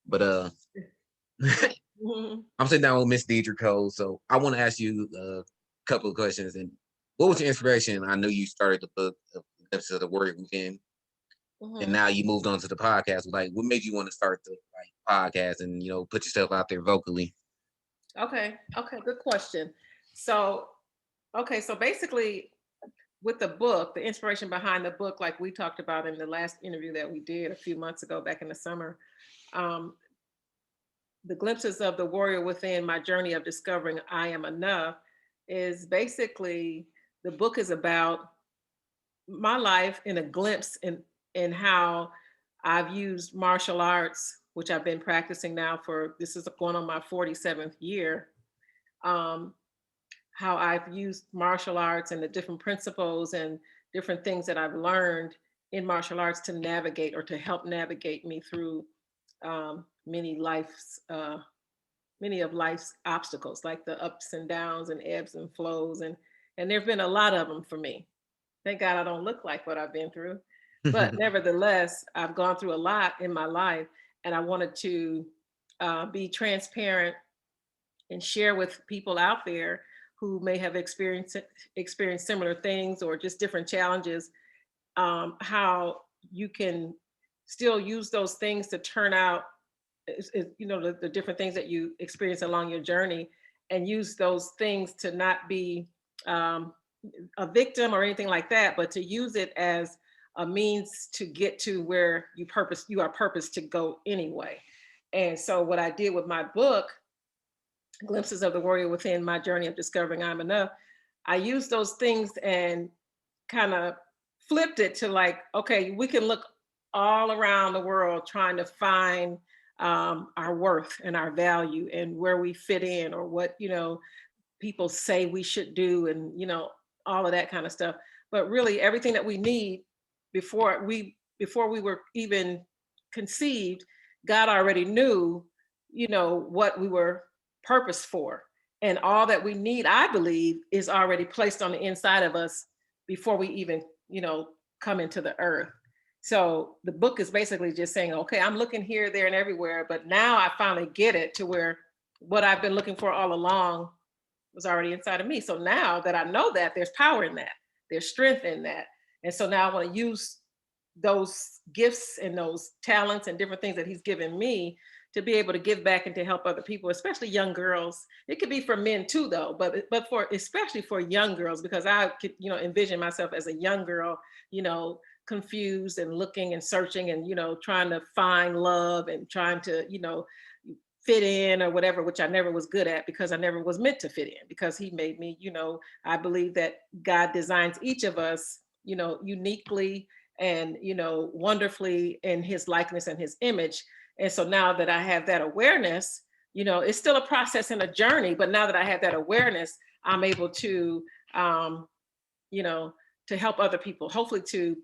But I'm sitting down with Miss Diedra Cole, so I want to ask you a couple of questions. And what was your inspiration? I knew you started the book of Glimpses of the Warrior Within, and now you moved on to the podcast. Like, what made you want to start the podcast and put yourself out there vocally? Okay, good question. So, so basically, with the book, the inspiration behind the book, like we talked about in the last interview that we did a few months ago back in the summer, um, the glimpses of the warrior within my journey of discovering I am enough is basically the book is about my life in a glimpse in how I've used martial arts, which I've been practicing now for this is going on my 47th year. Um, how I've used martial arts and the different principles and different things that I've learned in martial arts to navigate or to help navigate me through um, many life's many of life's obstacles, like the ups and downs and ebbs and flows, and there've been a lot of them for me. Thank God I don't look like what I've been through, but nevertheless, I've gone through a lot in my life, and I wanted to be transparent and share with people out there who may have experienced similar things or just different challenges, how you can still use those things to turn out, the different things that you experience along your journey, and use those things to not be um, a victim or anything like that, but to use it as a means to get to where you are purposed to go anyway. And so what I did with my book, Glimpses of the Warrior Within, my journey of discovering I'm enough, I used those things and kind of flipped it to like, okay, we can look all around the world trying to find our worth and our value and where we fit in, or what people say we should do, and all of that kind of stuff. But really, everything that we need before we were even conceived, God already knew, what we were purposed for, and all that we need, I believe, is already placed on the inside of us before we even come into the earth. So the book is basically just saying, okay, I'm looking here, there, and everywhere, but now I finally get it to where what I've been looking for all along was already inside of me. So now that I know that, there's power in that, there's strength in that. And so now I want to use those gifts and those talents and different things that he's given me to be able to give back and to help other people, especially young girls. It could be for men too, though, but for especially for young girls, because I could envision myself as a young girl, confused and looking and searching and trying to find love and trying to fit in or whatever, which I never was good at because I never was meant to fit in, because he made me, I believe that God designs each of us, uniquely and, wonderfully in his likeness and his image. And so now that I have that awareness, it's still a process and a journey, but now that I have that awareness, I'm able to, you know, to help other people, hopefully to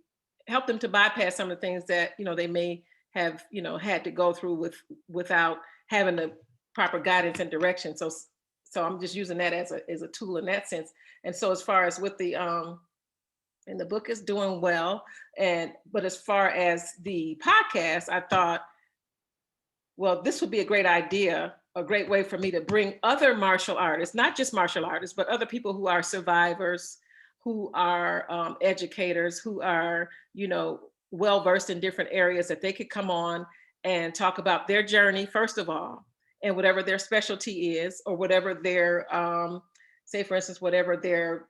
help them to bypass some of the things that, they may have, had to go through without having the proper guidance and direction. So I'm just using that as a tool in that sense. And so as far as with the and the book is doing well, but as far as the podcast, I thought, well, this would be a great idea, a great way for me to bring other martial artists, not just martial artists, but other people who are survivors, who are educators, who are, well versed in different areas, that they could come on and talk about their journey, first of all, and whatever their specialty is, or whatever their, say, for instance, whatever their,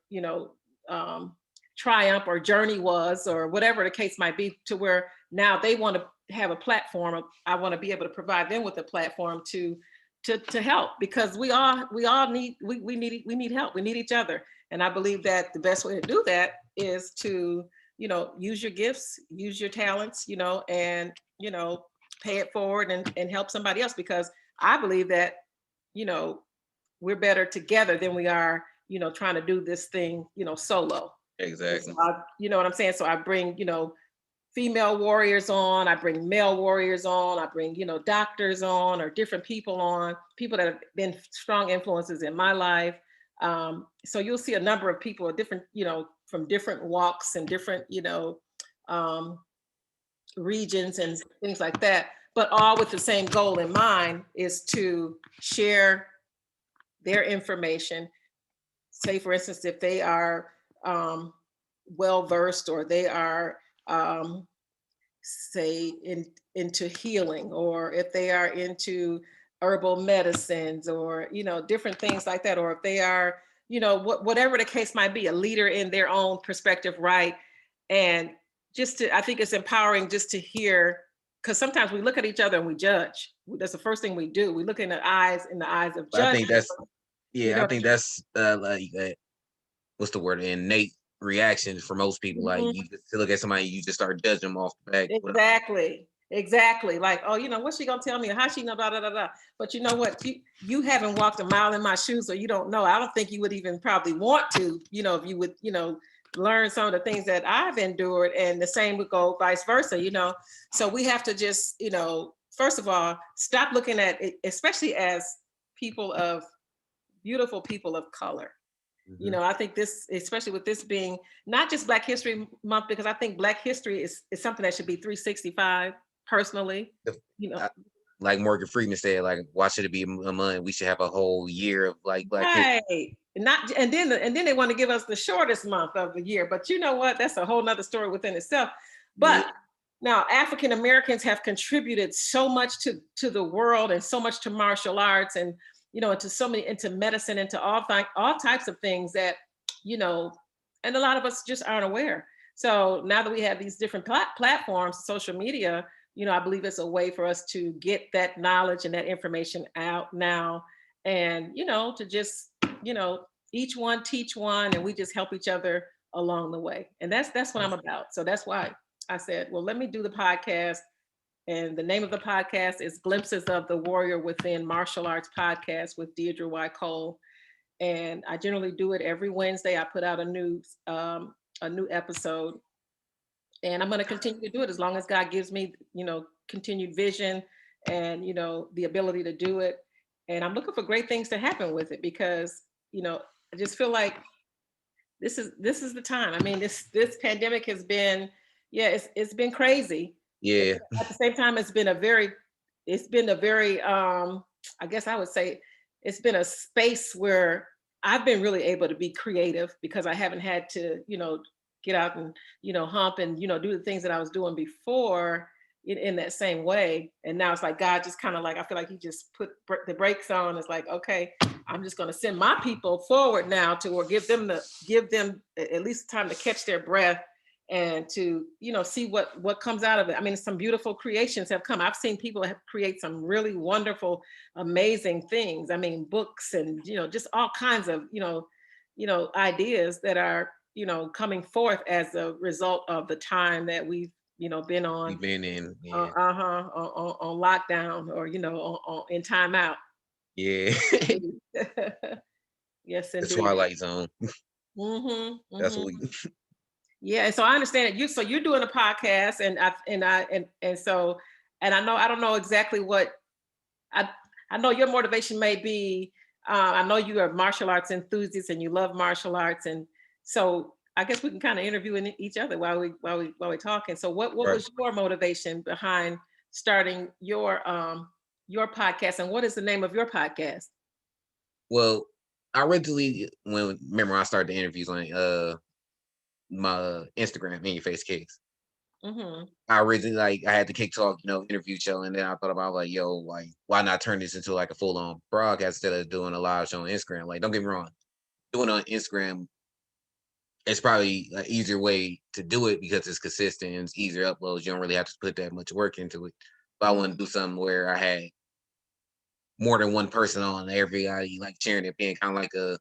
triumph or journey was, or whatever the case might be, to where now they want to have a platform. I want to be able to provide them with a platform to help, because we all need we need help. We need each other, and I believe that the best way to do that is to use your gifts, use your talents, and pay it forward and help somebody else, because I believe that we're better together than we are trying to do this thing solo. Exactly. So you know what I'm saying? So I bring female warriors on, I bring male warriors on, I bring, doctors on, or different people on, people that have been strong influences in my life. So you'll see a number of people, different, from different walks and different, um, regions and things like that. but all with the same goal in mind, is to share their information. Say, for instance, if they are well versed, or they are say into healing, or if they are into herbal medicines, or different things like that, or if they are whatever the case might be, a leader in their own perspective, right? And I think it's empowering just to hear, because sometimes we look at each other and we judge. That's the first thing we do. We look in the eyes of I judgment. think that's You know, I think that's like what's the word? Innate reaction for most people. Like you just look at somebody, you just start judging them off the back. Exactly. Like, oh, what's she gonna tell me? How she know? Blah, blah, blah, blah. But you know what? You haven't walked a mile in my shoes, so you don't know. I don't think you would even probably want to. If you would, learn some of the things that I've endured, and the same would go vice versa. So we have to just, first of all, stop looking at it, especially as beautiful people of color. I think this, especially with this being not just Black History Month, because I think Black history is something that should be 365 personally. Like Morgan Freeman said, like, why should it be a month? We should have a whole year of like Black history. And then they want to give us the shortest month of the year. But you know what? That's a whole nother story within itself. But now African Americans have contributed so much to the world, and so much to martial arts, and into medicine, into all types of things that, and a lot of us just aren't aware. So now that we have these different platforms, social media, I believe it's a way for us to get that knowledge and that information out now, and, to just, each one teach one, and we just help each other along the way. And that's what I'm about. So that's why I said, well, let me do the podcast. And the name of the podcast is Glimpses of the Warrior Within Martial Arts Podcast with Diedra Y. Cole. And I generally do it every Wednesday. I put out a new episode. And I'm going to continue to do it as long as God gives me, continued vision and, the ability to do it. And I'm looking for great things to happen with it, because, I just feel like this is the time. I mean, this pandemic has been, it's been crazy. Yeah. At the same time, it's been a very, I guess I would say, it's been a space where I've been really able to be creative, because I haven't had to, get out and, hump and, do the things that I was doing before in that same way. And now it's like God just kind of like, I feel like he just put the brakes on. It's like, okay, I'm just going to send my people forward now or give them at least time to catch their breath, and to see what comes out of it. I mean, some beautiful creations have come. I've seen people create some really wonderful, amazing things. I mean, books and just all kinds of ideas that are coming forth as a result of the time that we've been on. We've been in on lockdown, or in timeout. Yeah. Yes, indeed. The Twilight Zone. That's what we. Yeah, and so I understand that so you're doing a podcast, and I don't know exactly what I know your motivation may be. I know you are a martial arts enthusiast and you love martial arts, and so I guess we can kind of interview each other while we're talking. So what was your motivation behind starting your podcast, and what is the name of your podcast? Well, I originally, remember I started the interviews on my Instagram, In Your Face Kicks. I originally I had the Kick Talk, interview show, and then I thought about like, why not turn this into like a full on broadcast instead of doing a live show on Instagram? Like, don't get me wrong, doing it on Instagram, it's probably an easier way to do it because it's consistent and it's easier uploads. You don't really have to put that much work into it. But I want to do something where I had more than one person on, everybody like cheering it, being kind of like a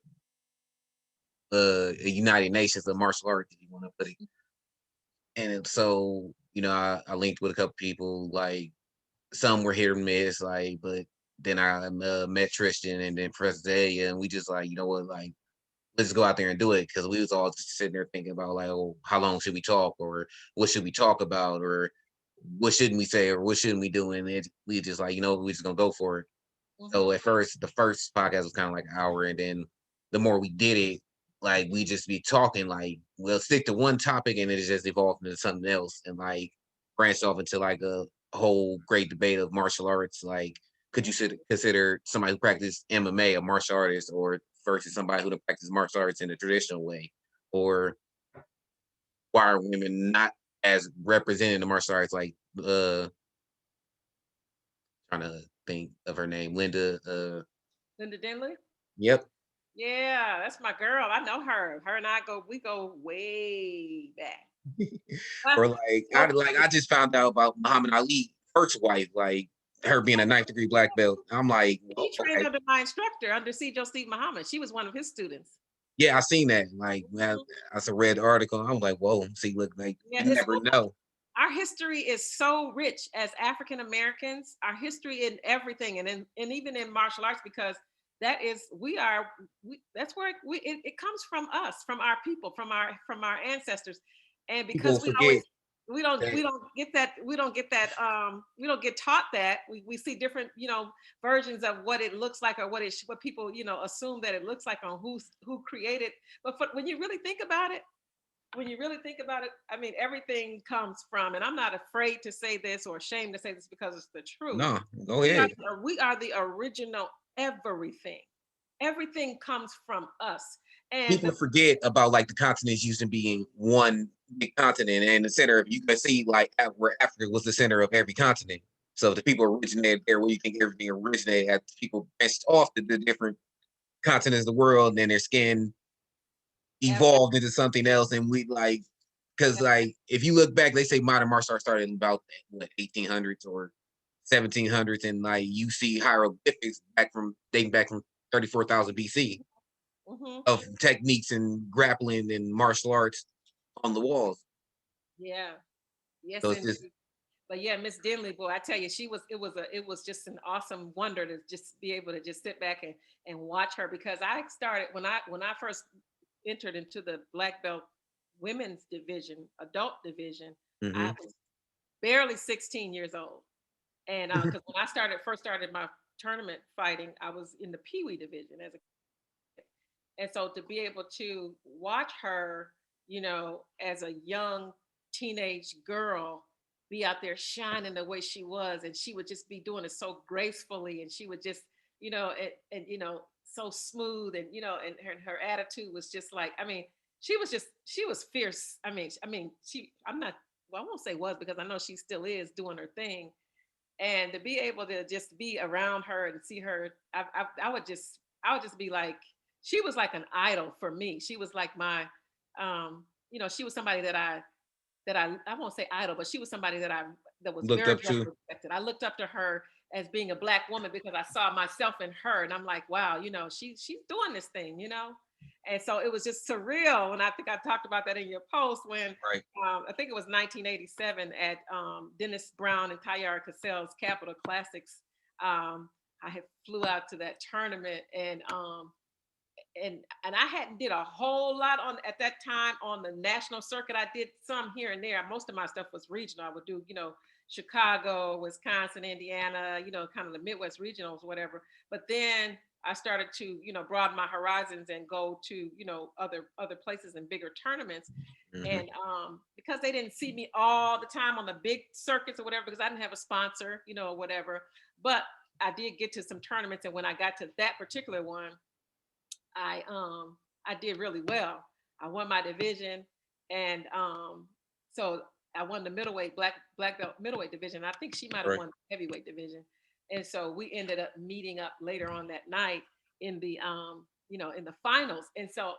United Nations of martial arts, if you want to put it. And so, I linked with a couple people, like some were hit or miss, like, but then I met Tristan and then President, and we just like, like, let's go out there and do it, because we was all just sitting there thinking about like, oh, how long should we talk, or what should we talk about, or what shouldn't we say, or what shouldn't we do, and we just like, we just gonna go for it. So at first, the first podcast was kind of like an hour, and then the more we did it, like we just be talking, like we'll stick to one topic, and it just evolved into something else, and like branched off into like a whole great debate of martial arts. Like, could you consider somebody who practiced MMA a martial artist, or versus somebody who practices martial arts in the traditional way, or why are women not as represented in the martial arts? Like, trying to think of her name, Linda. Linda Denley. Yep. Yeah, that's my girl. I know her. Her and I we go way back. Or like, I just found out about Muhammad Ali first wife, like her being a 9th-degree black belt. I'm like, well, She trained okay. under my instructor, under C. Steve Muhammad. She was one of his students. Yeah, I seen that. Like, man, I read the article. I'm like, whoa. See, look, like Yeah, you never know. our history is so rich as African Americans. Our history in everything, and even in martial arts, because that's where it comes from us, from our people, from our ancestors, and People because forget that we don't get that we don't get taught that. We see different versions of what it looks like, or what people assume that it looks like on who created. But when you really think about it, I mean, everything comes from, and I'm not afraid to say this or ashamed to say this because it's the truth. no, go ahead. We are the original everything. Everything comes from us. And People forget about like the continents used to being one big continent, and the center of, you can see like where Africa was the center of every continent. So the people originated there, where you think everything originated, as people branched off to the different continents of the world, and then their skin evolved into something else. And we like, because like if you look back, they say modern martial arts started in about what 1800s or 1700s, and like you see hieroglyphics dating back from 34,000 BC of techniques and grappling and martial arts on the walls. Yeah. Yes, So it's just, indeed. But yeah, Miss Denley, boy, I tell you, it was just an awesome wonder to just be able to just sit back and watch her, because I started when I first entered into the black belt women's division, adult division. I was barely 16 years old. And because when I first started my tournament fighting, I was in the Pee Wee division as a kid. And so to be able to watch her, as a young teenage girl, be out there shining the way she was, and she would just be doing it so gracefully, and she would just, so smooth, and and her attitude was just like, I mean, she was fierce. I'm not, well, I won't say was, because I know she still is doing her thing, and to be able to just be around her and see her, I would just be like, she was like an idol for me. She was like my, she was somebody I won't say idol, but she was somebody that was looked very up well to. respected. I looked up to her as being a black woman, because I saw myself in her, and I'm like, wow, she's doing this thing, And so it was just surreal. And I think I talked about that in your post when Right. I think it was 1987 at Dennis Brown and Tyara Cassell's Capitol Classics. I had flew out to that tournament, and I hadn't did a whole lot on at that time on the national circuit. I did some here and there. Most of my stuff was regional. I would do, Chicago, Wisconsin, Indiana, kind of the Midwest regionals, whatever. But then I started to, broaden my horizons and go to, other places and bigger tournaments. And because they didn't see me all the time on the big circuits or whatever, because I didn't have a sponsor, or whatever. But I did get to some tournaments, and when I got to that particular one, I did really well. I won my division, and so I won the black belt middleweight division. I think she might have Right. won the heavyweight division, and so we ended up meeting up later on that night in the in the finals. And so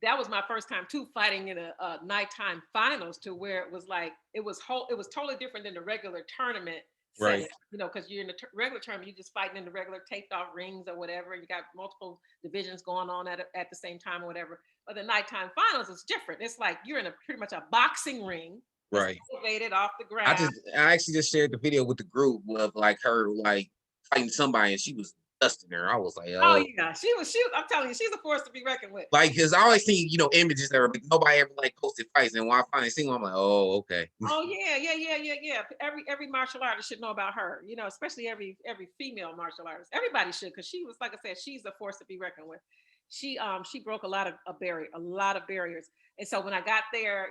that was my first time too fighting in a nighttime finals, to where it was like it was totally different than the regular tournament setting, Right. because you're in the regular tournament, you're just fighting in the regular taped off rings or whatever. You got multiple divisions going on at the same time or whatever. But the nighttime finals is different. It's like you're in a pretty much a boxing ring. It's Right. elevated off the I ground. just, I actually just shared the video with the group of like her like fighting somebody, and she was dusting her. I was like, Oh oh, yeah, I'm telling you, she's a force to be reckoned with. like, because I always see, images that are, but nobody ever like posted fights, and when I finally seen one, I'm like, oh, okay. Oh yeah. Every martial artist should know about her. Especially every female martial artist. Everybody should, because she was, like I said, she's a force to be reckoned with. She broke a lot of a lot of barriers. And so when I got there,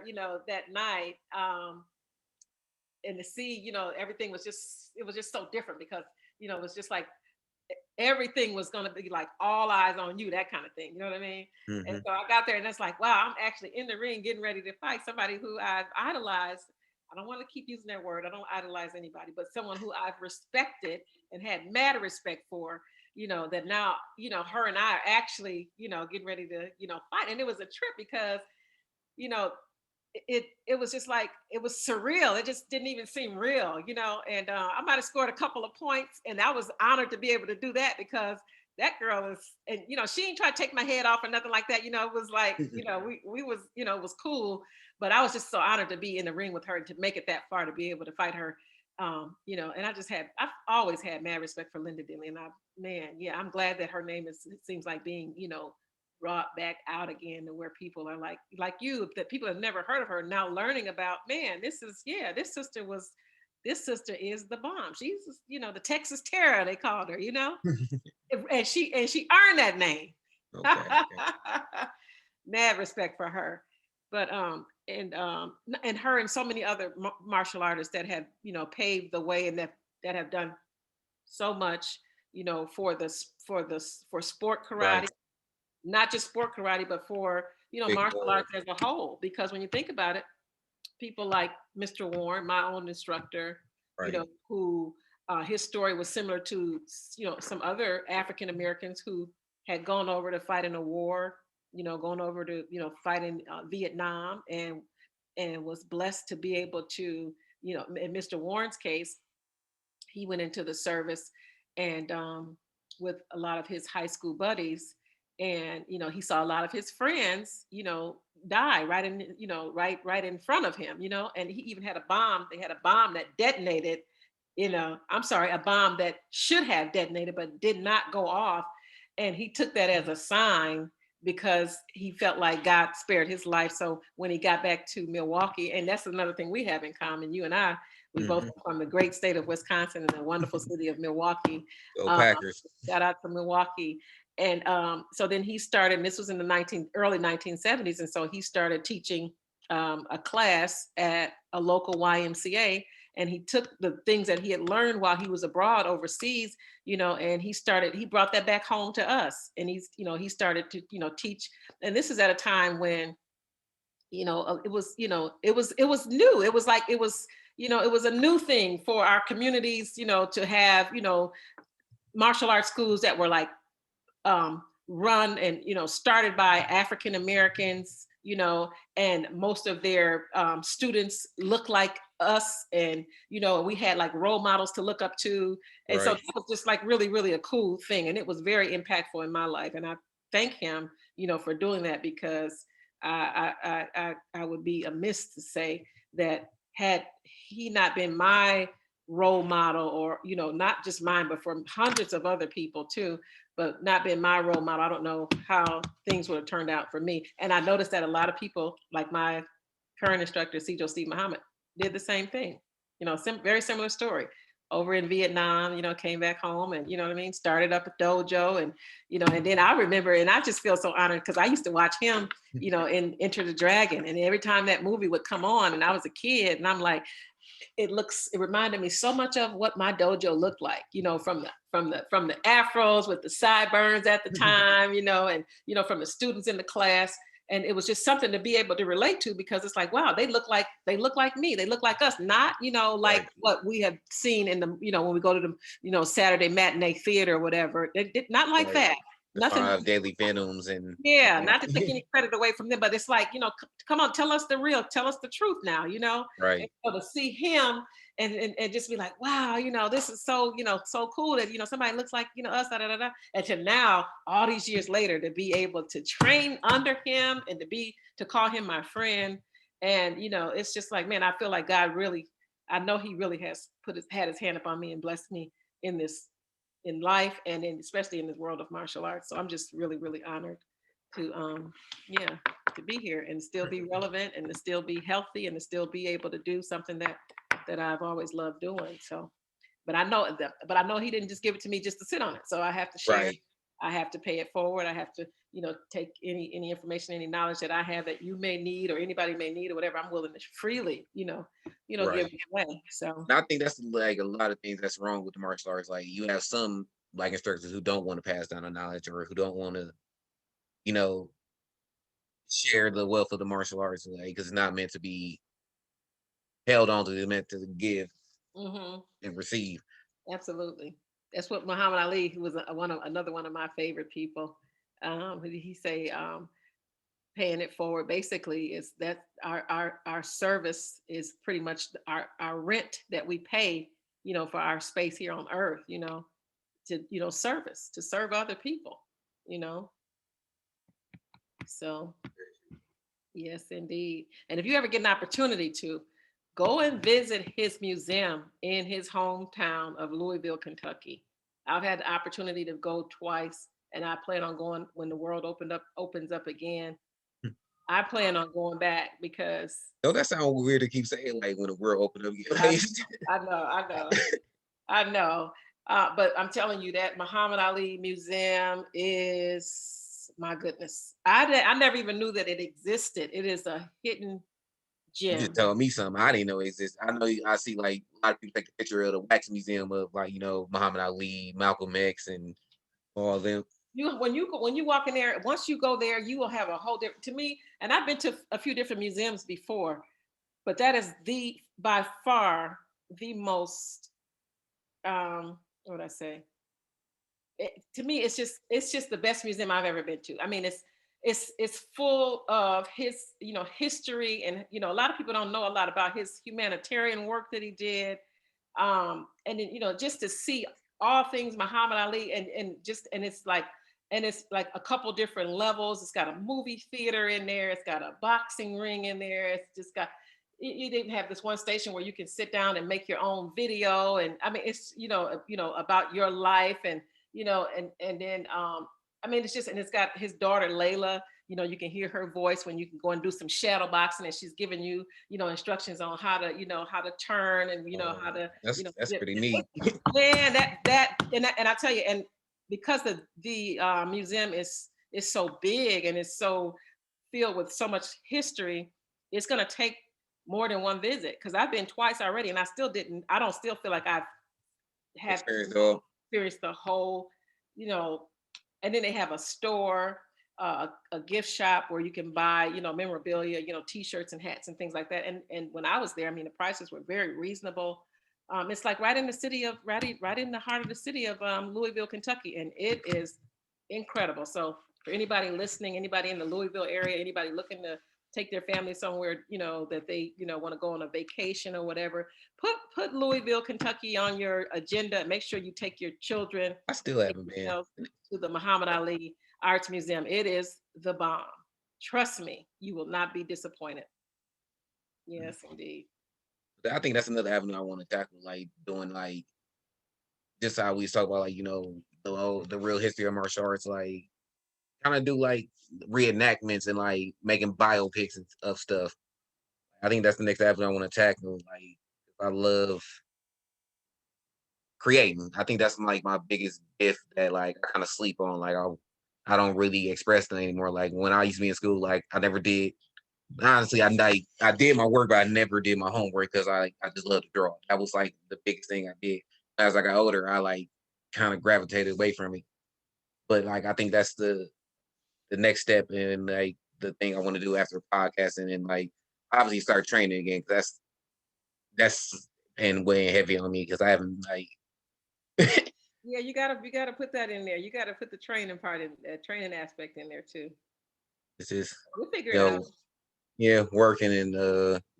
that night, to see, everything was just, it was just so different because, it was just like everything was going to be like all eyes on you, that kind of thing. You know what I mean? And so I got there and it's like, wow, I'm actually in the ring getting ready to fight somebody who I've idolized. I don't want to keep using that word. I don't idolize anybody, but someone who I've respected and had mad respect for, that now, her and I are actually, getting ready to, fight. And it was a trip because, you know, it was just like, it was surreal. It just didn't even seem real, and I might have scored a couple of points, and I was honored to be able to do that because that girl is, and she ain't try to take my head off or nothing like that. It was like, we was, it was cool, but I was just so honored to be in the ring with her and to make it that far to be able to fight her. And I've always had mad respect for Linda Dinley, and man, yeah, I'm glad that her name is, it seems like being, brought back out again to where people are like you, that people have never heard of her now learning about, man, this sister is the bomb. She's, the Texas Terror, they called her, and she earned that name. Okay. Mad respect for her. But and her and so many other martial artists that have, paved the way and that have done so much, for sport karate, right. Not just sport karate, but for, martial arts as a whole. Because when you think about it, people like Mr. Warren, my own instructor, right. Who his story was similar to, some other African Americans who had gone over to fight in a war, going over to, fight in Vietnam, and was blessed to be able to, in Mr. Warren's case, he went into the service and with a lot of his high school buddies, and he saw a lot of his friends, die right in, right in front of him, and he even had a bomb. They had a bomb that detonated, I'm sorry, a bomb that should have detonated but did not go off, and he took that as a sign because he felt like God spared his life. So when he got back to Milwaukee, and that's another thing we have in common, you and I, we both are from the great state of Wisconsin and the wonderful city of Milwaukee. Go Packers. Shout out to Milwaukee. And so then he started, and this was in the early 1970s. And so he started teaching a class at a local YMCA. And he took the things that he had learned while he was abroad overseas, and he brought that back home to us. And he started to, teach. And this is at a time when, it was new. It was like, it was a new thing for our communities, to have, martial arts schools that were like, run and started by African Americans, and most of their students look like us, and we had like role models to look up to, and right. So it was just like really, really a cool thing, and it was very impactful in my life, and I thank him, for doing that, because I would be amiss to say that had he not been my role model, or not just mine, but for hundreds of other people too, but not been my role model, I don't know how things would have turned out for me. And I noticed that a lot of people, like my current instructor, Sijo Steve Muhammad, did the same thing. Very similar story. Over in Vietnam, came back home and, what I mean, started up a dojo, and, and then I remember, and I just feel so honored because I used to watch him, in Enter the Dragon. And every time that movie would come on and I was a kid, and I'm like, it reminded me so much of what my dojo looked like, from the afros with the sideburns at the time, and, from the students in the class. And it was just something to be able to relate to, because it's like, wow, they look like me. They look like us, not, like right. What we have seen in the, when we go to the, Saturday matinee theater or whatever. Not like right. That. Nothing. 5 Daily Venoms and yeah, not to take any credit away from them, but it's like, come on, tell us the truth now, right? And so to see him and just be like, wow, this is so, so cool that somebody looks like us, and to now all these years later to be able to train under him and to call him my friend, and it's just like, man, I feel like God really, I know he really has had his hand upon me and blessed me in life, and especially in this world of martial arts. So I'm just really, really honored to to be here and still be relevant and to still be healthy and to still be able to do something that I've always loved doing. So, but I know he didn't just give it to me just to sit on it. So I have to share, right. I have to pay it forward. I have to, take any information, any knowledge that I have that you may need or anybody may need or whatever. I'm willing to freely, give Right. it away. So And I think that's like a lot of things that's wrong with the martial arts. Like you have some like instructors who don't want to pass down the knowledge or who don't want to, you know, share the wealth of the martial arts, like because it's not meant to be held on to. It's meant to give hmm and receive. absolutely. That's what Muhammad Ali, who was another one of my favorite people. He say, paying it forward basically is that our service is pretty much our rent that we pay, for our space here on earth, to service to serve other people, you know. So yes, indeed. And if you ever get an opportunity to go and visit his museum in his hometown of Louisville, Kentucky. I've had the opportunity to go twice, and I plan on going when the world opens up again. I plan on going back because Don't that sound weird to keep saying like when the world opened up again? I, Like, I know, I know. But I'm telling you that Muhammad Ali Museum is my goodness. I never even knew that it existed. It is a hidden you just gem. told me something I didn't know existed. I know I see like a lot of people take a picture of the wax museum of like Muhammad Ali, Malcolm X, and all of them. When you walk in there, once you go there, you will have a whole different. To me, and I've been to a few different museums before, but that is the by far the most what would I say? To me it's just the best museum I've ever been to. I mean, it's full of his history, and a lot of people don't know a lot about his humanitarian work that he did. And then just to see all things Muhammad Ali, and it's like a couple different levels. It's got a movie theater in there, it's got a boxing ring in there, it's just got you didn't have this one station where you can sit down and make your own video, and I mean it's about your life, and and then I mean it's just, and it's got his daughter Layla. You can hear her voice when you can go and do some shadow boxing, and she's giving you instructions on how to turn, and how to That's pretty neat. man and I tell you, and because the museum is so big and it's so filled with so much history, it's going to take more than one visit, because I've been twice already and I don't still feel like I've have Experience though. experienced the whole, you know, and then they have a store, a gift shop where you can buy, memorabilia, t-shirts and hats and things like that. And when I was there, I mean, the prices were very reasonable. It's like right in the city of right in the heart of the city of Louisville, Kentucky, and it is incredible. So for anybody listening, anybody in the Louisville area, anybody looking to take their family somewhere, that they, want to go on a vacation or whatever, put Louisville, Kentucky on your agenda. Make sure you take your children, I still haven't been. to the Muhammad Ali Arts Museum. It is the bomb. Trust me, you will not be disappointed. Yes, indeed. I think that's another avenue I want to tackle, like doing like just how we talk about like the real history of martial arts, like kind of do like reenactments and like making biopics of stuff. I think that's the next avenue I want to tackle. Like I love creating. I think that's like my biggest gift that like I kind of sleep on. Like I don't really express it anymore. Like when I used to be in school, like I never did. Honestly, I did my work, but I never did my homework because I just love to draw. That was like the biggest thing I did. As I got older, I like kind of gravitated away from it. But like I think that's the next step and like the thing I want to do after podcasting and like obviously start training again. 'Cause that's and weighing heavy on me because I haven't like Yeah, you gotta put that in there. You gotta put the training part in, training aspect in there too. this is We'll figure you it out. know yeah working in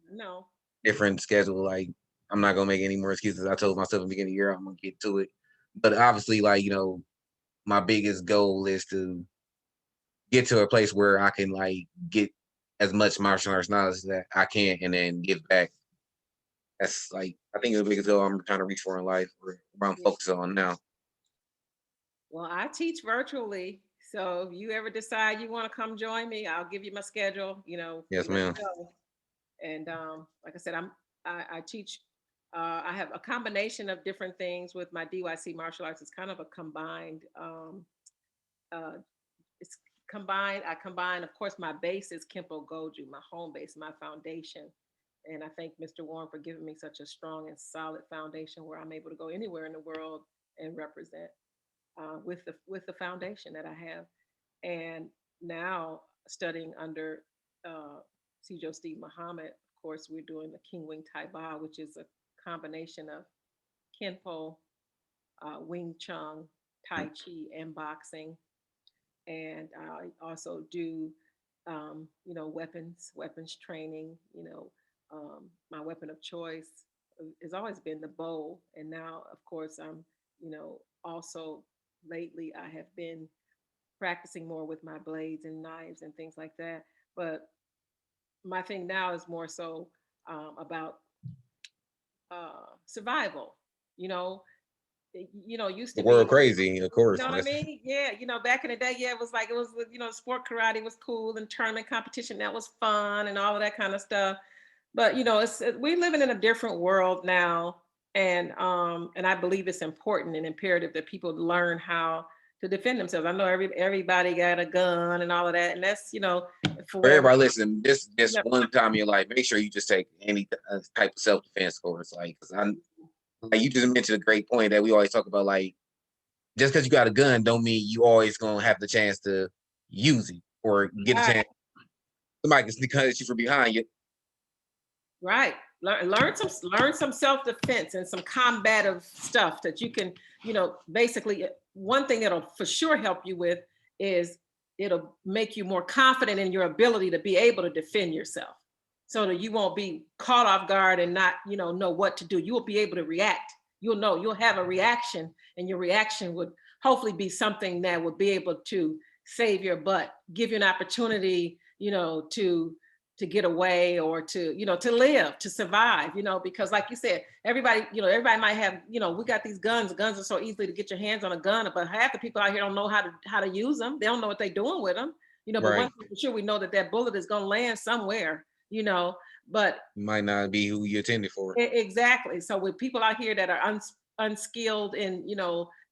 No. different schedule. Like I'm not gonna make any more excuses. I told myself in the beginning of the year I'm gonna get to it. But obviously, like my biggest goal is to get to a place where I can like get as much martial arts knowledge that I can and then give back. That's like I think the biggest goal I'm trying to reach for in life, or where I'm Yeah. focused on now. Well, I teach virtually. So if you ever decide you want to come join me, I'll give you my schedule. Yes, You let me ma'am. know. And like I said, I teach. I have a combination of different things with my DYC martial arts. It's kind of a combined it's combined. I combine, of course, my base is Kempo Goju, my home base, my foundation. And I thank Mr. Warren for giving me such a strong and solid foundation where I'm able to go anywhere in the world and represent with the foundation that I have. And now studying under Sijo Steve Muhammad, of course, we're doing the King Wing Tai Ba, which is a combination of Kenpo, Wing Chun, Tai Chi, and boxing. And I also do, weapons training. My weapon of choice has always been the bow, and now, of course, I'm, also lately I have been practicing more with my blades and knives and things like that. But my thing now is more so about survival. You know, used The to world be, crazy, of you course. know what I That's mean? Yeah, back in the day, yeah, it was like sport karate was cool and tournament competition that was fun and all of that kind of stuff. But we're living in a different world now, and I believe it's important and imperative that people learn how to defend themselves. I know everybody got a gun and all of that, and that's for for whatever. everybody listening. This Yeah. one time in your life, make sure you just take any type of self defense course. Like, 'cause like you just mentioned a great point that we always talk about. Like, just because you got a gun, don't mean you always gonna have the chance to use it or get a Right. chance. Somebody can sneak at you from behind you. Right. Learn some self-defense and some combative stuff that you can, basically one thing that'll for sure help you with is it'll make you more confident in your ability to be able to defend yourself. So that you won't be caught off guard and not, know what to do. You will be able to react. You'll have a reaction, and your reaction would hopefully be something that would be able to save your butt, give you an opportunity, to get away, or to live, to survive, because like you said, everybody might have, we got these guns are so easily to get your hands on a gun, but half the people out here don't know how to use them. They don't know what they're doing with them, but one Right. thing for sure, we know that bullet is going to land somewhere, but Might not be who you intended for. exactly. So with people out here that are unskilled and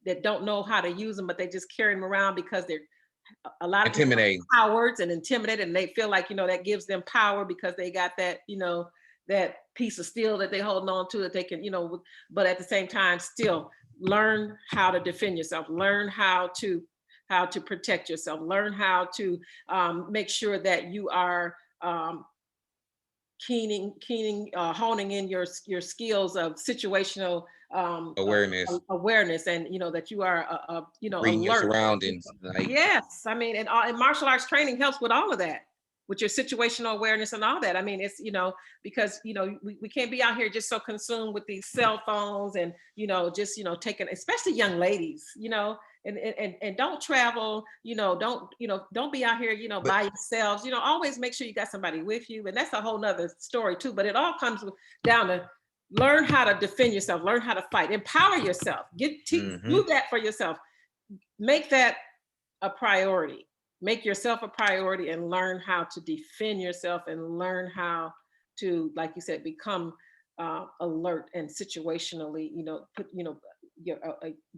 that don't know how to use them, but they just carry them around because they're a lot of people are Intimidating. cowards and intimidated, and they feel like that gives them power because they got that that piece of steel that they holding on to that they can but at the same time still learn how to defend yourself, learn how to protect yourself, learn how to make sure that you are honing in your skills of situational awareness, and that you are Reading your alert. surroundings. Like, Yes, I mean, and martial arts training helps with all of that, with your situational awareness and all that. I mean, it's because we can't be out here just so consumed with these cell phones and just taking, especially young ladies, and don't travel, don't be out here but by yourselves. Always make sure you got somebody with you, and that's a whole nother story too. But it all comes down to learn how to defend yourself, learn how to fight, empower yourself, do that for yourself, make that a priority. Make yourself a priority and learn how to defend yourself and learn how to, like you said, become alert and situationally, put,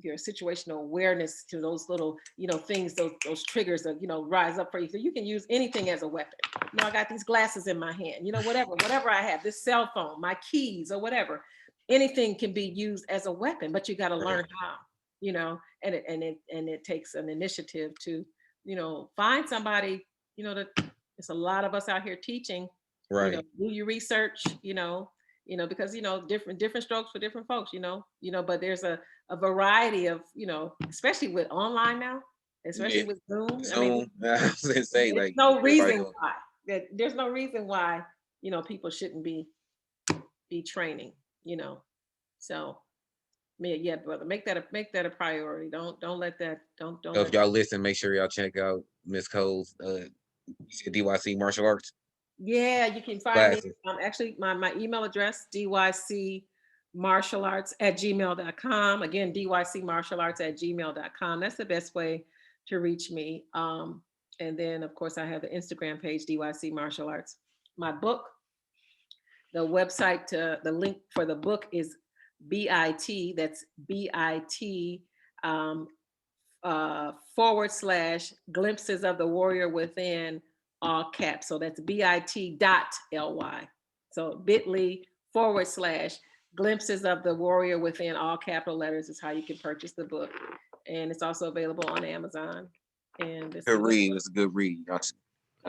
your situational awareness to those little, things, those triggers that, rise up for you. So you can use anything as a weapon. I got these glasses in my hand, whatever I have, this cell phone, my keys or whatever, anything can be used as a weapon, but you got to learn how. And it takes an initiative to find somebody, that there's a lot of us out here teaching, right. do your research, because different strokes for different folks, but there's a variety of, especially with online now, especially Yeah. with Zoom. I mean, Zoom. I was gonna say, there's like, no everybody reason go. why there's no reason why people shouldn't be training, so yeah, brother, make that a priority. Don't let that don't So if let y'all that. listen, make sure y'all check out Miss Cole's you said DYC martial arts Yeah, you can find me. classes. Actually, my email address, dycmartialarts@gmail.com. Again, dycmartialarts@gmail.com. That's the best way to reach me. And then, of course, I have the Instagram page, DYC Martial Arts. My book, the website, the link for the book is BIT. That's BIT. / glimpses of the warrior within, all caps. So that's bit.ly. So bit.ly / glimpses of the warrior within, all capital letters, is how you can purchase the book. And it's also available on Amazon. And it's Good read. It's a good read. I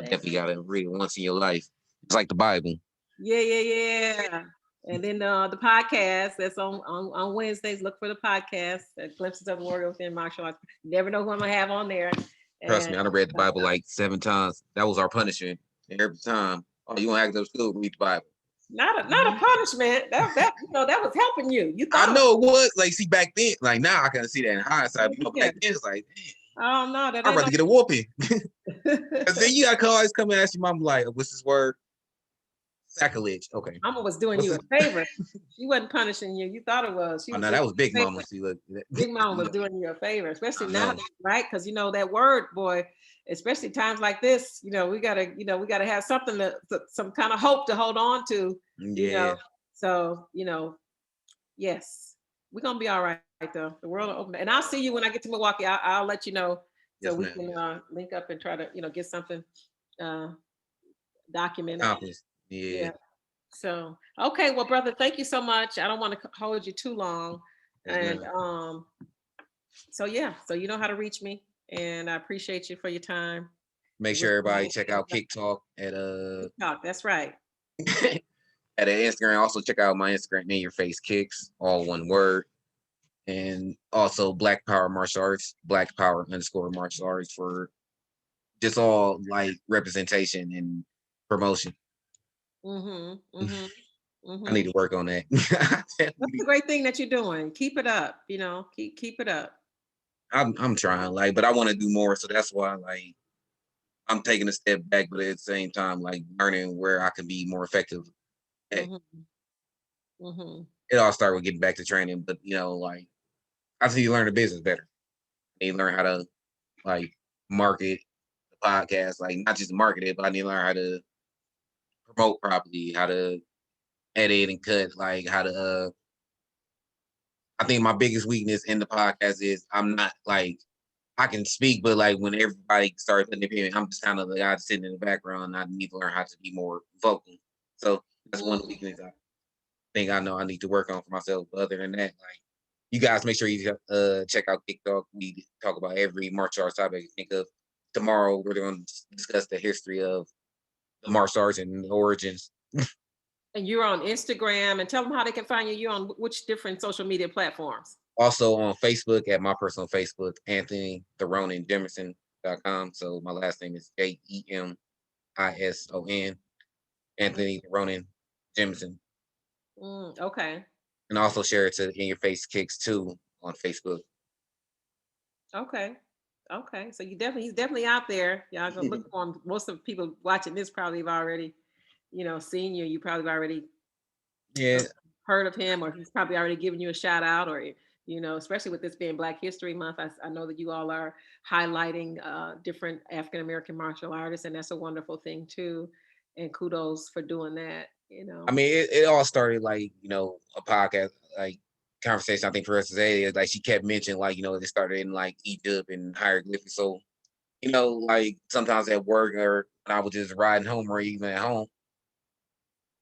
definitely gotta read it once in your life. It's like the Bible. Yeah. And then the podcast that's on Wednesdays. Look for the podcast, Glimpses of the Warrior Within Martial Arts. You never know who I'm gonna have on there. Trust me, I done read the Bible like 7 times. That was our punishment. And every time, oh, you want to act up school, read the Bible. Not a punishment. That that was helping you. You thought I know it was. Like, see, back then, like now I can see that in hindsight. Back then it's like, oh no, that I'd rather get a whooping. Because then you gotta always come and ask your mom, like, what's this word? Sacrilege. Okay. Mama was doing you a favor. She wasn't punishing you. You thought it was. She was that was Big Mama. See, look. Big Mama was doing you a favor, especially now, right? Because that word, boy, especially times like this, we gotta have something some kind of hope to hold on to. Yeah. So, yes, we're gonna be all right though. The world will open. And I'll see you when I get to Milwaukee. I'll let you know, so we can link up and try to, get something documented. Yeah. So, okay, well, brother, thank you so much. I don't want to hold you too long. And so you know how to reach me, and I appreciate you for your time. Make sure everybody check out Kick Talk at Talk, that's right. at Instagram. Also check out my Instagram, In Your Face Kicks, all one word. And also Black Power Martial Arts, Black Power _ martial arts, for just all like representation and promotion. I need to work on that. That's a great thing that you're doing. Keep it up. Keep it up. I'm trying, like, but I want to do more. So that's why, like, I'm taking a step back, but at the same time, like, learning where I can be more effective. It all started with getting back to training, but like, I need to learn the business better. I need to learn how to like market the podcast, like not just market it, but I need to learn how to promote properly, how to edit and cut, like how to. I think my biggest weakness in the podcast is I'm not like, I can speak, but like when everybody starts putting their opinion, I'm just kind of the guy sitting in the background. I need to learn how to be more vocal. So that's one weakness I think I know I need to work on for myself. But other than that, like, you guys make sure you check out TikTok. We talk about every martial arts topic you think of. Tomorrow we're going to discuss the history of the martial arts and the origins. And you're on Instagram, and tell them how they can find you. You're on which different social media platforms? Also on Facebook, at my personal Facebook, Anthony the Ronin Jemison.com. So my last name is Jemison, Anthony Ronin Jemison. Okay. And also share it to In Your Face Kicks too on Facebook. Okay. So he's definitely out there. Y'all go look for him. Most of the people watching this probably have already, seen you. You probably already heard of him, or he's probably already given you a shout out, or especially with this being Black History Month, I know that you all are highlighting different African American martial artists, and that's a wonderful thing too. And kudos for doing that. I mean, it all started like, a podcast, like conversation, I think, for us today is like she kept mentioning, like, it started in like Egypt and hieroglyphics. So, like sometimes at work or when I was just riding home or even at home,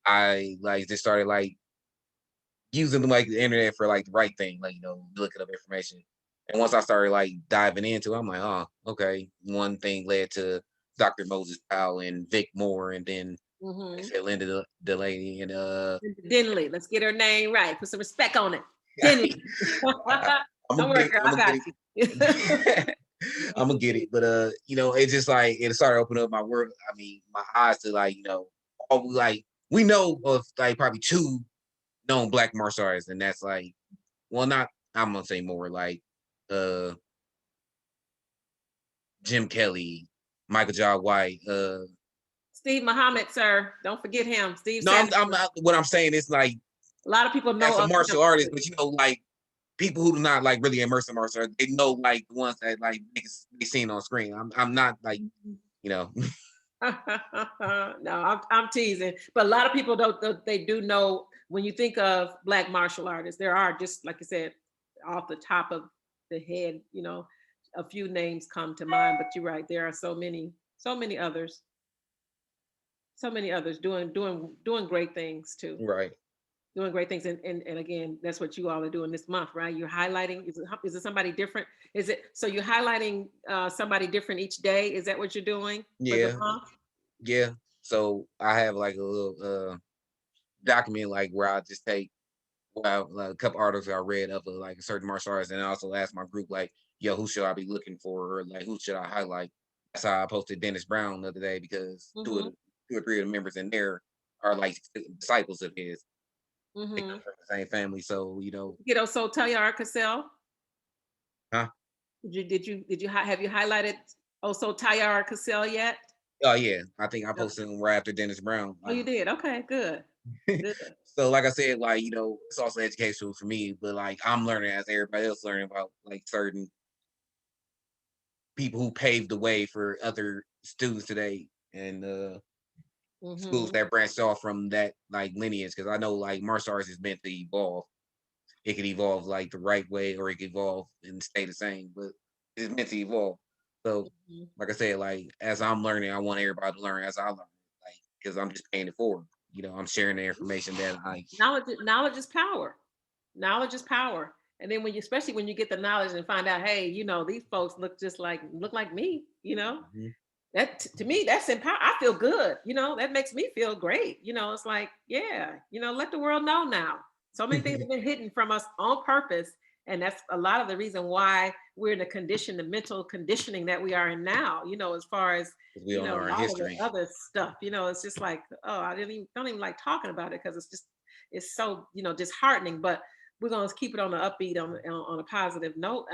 I like just started like using like the internet for like the right thing, like, looking up information. And once I started like diving into it, I'm like, oh, okay. One thing led to Dr. Moses Powell and Vic Moore, and then Linda Delaney and Denley. Let's get her name right. Put some respect on it. Denley. Don't worry, girl. I got you. I'm gonna get it, but it's just like it started opening up my world. I mean, my eyes to like, all like we know of like probably 2 known Black martial artists, and that's like, well, not I'm gonna say more like Jim Kelly, Michael Jai White, Steve Muhammad, sir. Don't forget him. Steve. No, I'm not. What I'm saying is like a lot of people know as a martial artist, but like people who do not like really immerse in martial arts, they know like the ones that like they seen on screen. I'm not like, No, I'm teasing, but a lot of people don't. They do know when you think of Black martial artists. There are, just like you said, off the top of the head, a few names come to mind, but you're right. There are so many others, doing great things too. Right. Doing great things, and again, that's what you all are doing this month, right? You're highlighting. Is it somebody different? Is it so you're highlighting somebody different each day? Is that what you're doing for the Yeah. month? Yeah. So I have like a little document like where I just take like a couple articles I read of like a certain martial arts, and I also ask my group like, "Yo, who should I be looking for, or like who should I highlight?" That's how I posted Dennis Brown the other day because Mm-hmm. two or three of the members in there are like disciples of his. They Mm-hmm. come from the same family, so You know, so Tayar Cassell, huh? have you highlighted also Tayar Cassell yet? Oh yeah, I think I No. posted him right after Dennis Brown. Oh, you did. Okay, good, good. So like I said, like it's also educational for me, but like I'm learning as everybody else learning about like certain people who paved the way for other students today and schools Mm-hmm. that branched off from that like lineage. Because I know like martial arts is meant to evolve. It could evolve like the right way, or it could evolve and stay the same, but it's meant to evolve. So, Mm-hmm. like I said, like as I'm learning, I want everybody to learn as I learn, like because I'm just paying it forward. I'm sharing the information that I. Knowledge is power. Knowledge is power. And then especially when you get the knowledge and find out, hey, these folks look like me, Mhm. that to me, that's empower. I feel good. That makes me feel great. It's like, yeah, let the world know now. So many things have been hidden from us on purpose. And that's a lot of the reason why we're in the mental conditioning that we are in now, as far as, 'Cause we don't know our all of the history. other stuff, it's just like, oh, don't even like talking about it because it's so, disheartening, but we're going to keep it on the upbeat, on a positive note.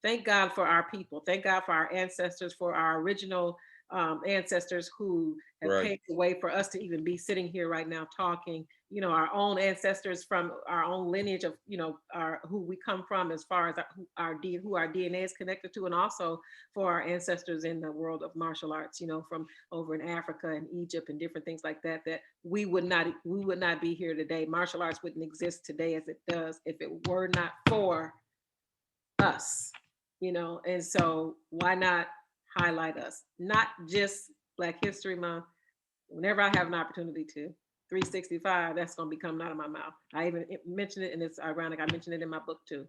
Thank God for our people. Thank God for our ancestors, for our original ancestors who have Right. paved the way for us to even be sitting here right now talking. Our own ancestors from our own lineage of, our who we come from, as far as who our DNA is connected to, and also for our ancestors in the world of martial arts. From over in Africa and Egypt and different things like that. That we would not be here today. Martial arts wouldn't exist today as it does if it were not for us. And so why not highlight us? Not just Black History Month. Whenever I have an opportunity to, 365, that's going to be coming out of my mouth. I even mentioned it, and it's ironic. I mentioned it in my book too,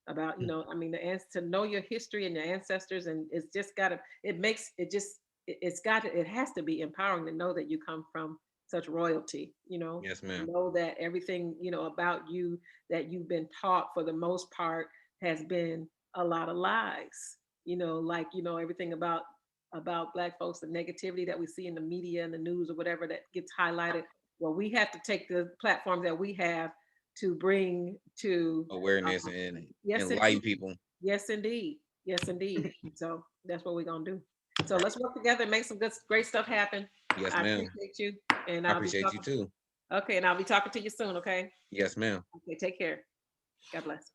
about to know your history and your ancestors, and it's just got to. It makes it just. It's got to. It has to be empowering to know that you come from such royalty. Yes, ma'am. Know that everything about you that you've been taught for the most part has been a lot of lies. Like everything about Black folks, the negativity that we see in the media and the news or whatever that gets highlighted. Well, we have to take the platforms that we have to bring to Awareness and yes, enlighten indeed. people. Yes, indeed. Yes, indeed. So that's what we're gonna do. So let's work together and make some great stuff happen. Yes, I ma'am. appreciate you, and I I'll be appreciate you talking. too. Okay, and I'll be talking to you soon. Okay. Yes, ma'am. Okay. Take care. God bless.